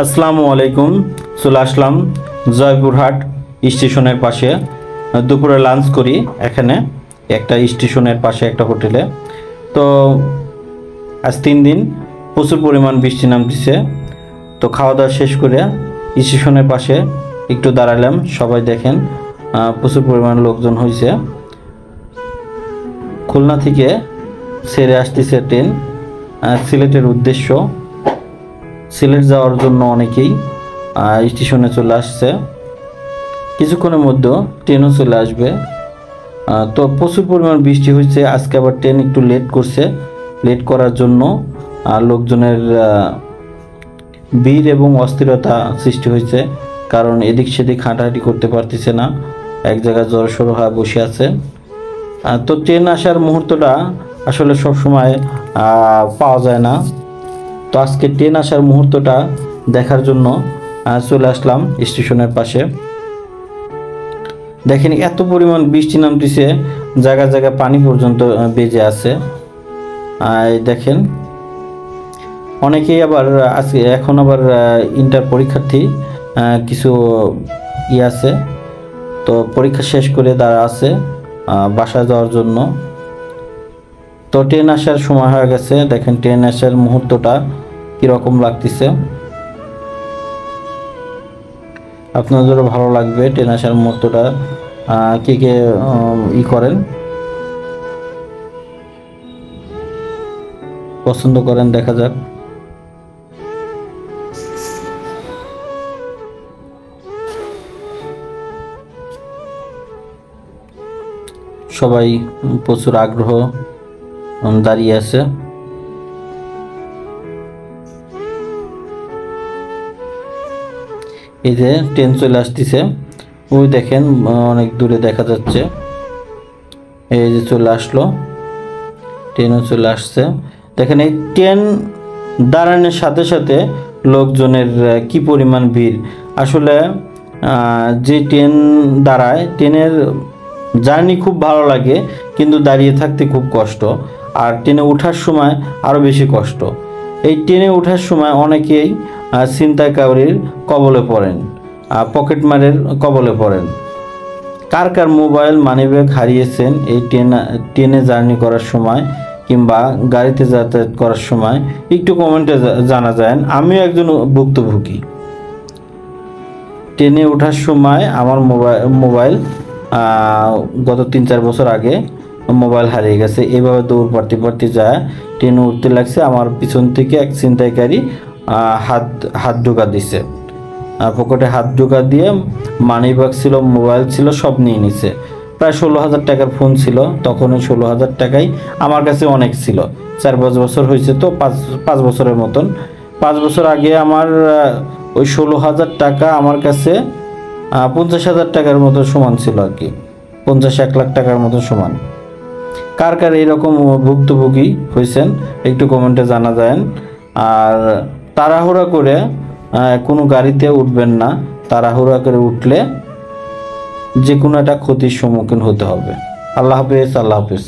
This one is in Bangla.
আসসালামু আলাইকুম। চলে আসলাম জয়পুরহাট স্টেশনের পাশে। দুপুরে লাঞ্চ করি এখানে একটা স্টেশনের পাশে একটা হোটেলে। তো আজ 3 দিন প্রচুর পরিমাণ বৃষ্টি নামতেছে। তো খাওয়া দাওয়া শেষ করে স্টেশনের পাশে একটু দাঁড়ালাম। সবাই দেখেন প্রচুর পরিমাণ লোকজন হয়েছে। খুলনা থেকে ছেড়ে আসতেছে ট্রেন সিলেটের উদ্দেশ্য। সিলেট যাওয়ার জন্য অনেকেই স্টেশনে চলে আসছে। কিছুক্ষণের মধ্যে ট্রেনও চলে আসবে। তো প্রচুর পরিমাণ বৃষ্টি হয়েছে। আজকে আবার ট্রেন একটু লেট করছে। লেট করার জন্য লোকজনের ভিড় এবং অস্থিরতা সৃষ্টি হয়েছে, কারণ এদিক সেদিক হাঁটাহাঁটি করতে পারতেছে না, এক জায়গায় জড়সড় হয়ে বসে আছে। তো ট্রেন আসার মুহূর্তটা আসলে সবসময় পাওয়া যায় না। তো আজকে ট্রেন আসার মুহূর্তটা দেখার জন্য চলে আসলাম স্টেশনের পাশে। দেখেন এত পরিমাণ বৃষ্টি নামতেছে, জায়গা জায়গা পানি পর্যন্ত বেজে আছে। দেখেন অনেকেই আবার আজকে এখন আবার ইন্টার পরীক্ষার্থী কিছু আছে, তো পরীক্ষা শেষ করে তারা আছে বাসায় যাওয়ার জন্য। তো ট্রেন আসার সময় হয়ে গেছে। দেখেন ট্রেন আসার মুহূর্তটা কিরকম লাগতেছে। আপনাদেরও ভালো লাগবে ট্রেন আসার মুহূর্তটা। কে কে করেন, পছন্দ করেন, দেখা যাক। সবাই প্রচুর আগ্রহ দাঁড়িয়ে আছে। এই যে ট্রেন চলে আসতেছে, ওই দেখেন অনেক দূরে দেখা যাচ্ছে। এই যে চলে আসলো, ট্রেনও চলে আসছে। দেখেন এই ট্রেন দাঁড়ানোর সাথে সাথে লোকজনের কি পরিমাণ ভিড়। আসলে যে ট্রেন দাঁড়ায়, ট্রেনের জার্নি খুব ভালো লাগে, কিন্তু দাঁড়িয়ে থাকতে খুব কষ্ট। আর ট্রেনে ওঠার সময় আরও বেশি কষ্ট। এই ট্রেনে ওঠার সময় অনেকেই ছিনতাইকারীর কবলে পড়েন, পকেটমারের কবলে পড়েন। কার কার মোবাইল মানিব্যাগ হারিয়েছেন এই ট্রেনে জার্নি করার সময় কিংবা গাড়িতে যাতায়াত করার সময় একটু কমেন্টে জানা যায়। আমিও একজন ভুক্তভোগী। ট্রেনে ওঠার সময় আমার মোবাইল গত 3-4 বছর আগে মোবাইল হারিয়ে গেছে। এভাবে দৌড় পাড়তে পাড়তে যায় ট্রেনে উঠতে লাগছে। আমার পিছন থেকে এক ছিনতাইকারী হাত ঢোকা দিছে, পকেটে হাত ঢোকা দিয়ে মানিব্যাগ ছিল, মোবাইল ছিল, সব নিয়ে নিছে। প্রায় 16,000 টাকার ফোন ছিল। তখন ওই 16,000 টাকাই আমার কাছে অনেক ছিল। 4-5 বছর হয়েছে, তো 5 বছরের মতন। 5 বছর আগে আমার ওই 16,000 টাকা আমার কাছে 50,000 টাকার মতো সমান ছিল আর কি, 50-1 লাখ টাকার মতো সমান। কার কার এরকম ভুক্তভোগী হয়েছেন একটু কমেন্টে জানা যায়। আর তাড়াহুড়া করে কোনো গাড়িতে উঠবেন না। তাড়াহুড়া করে উঠলে যে কোনো একটা ক্ষতির সম্মুখীন হতে হবে। আল্লাহ হাফেজ। আল্লাহ হাফেজ।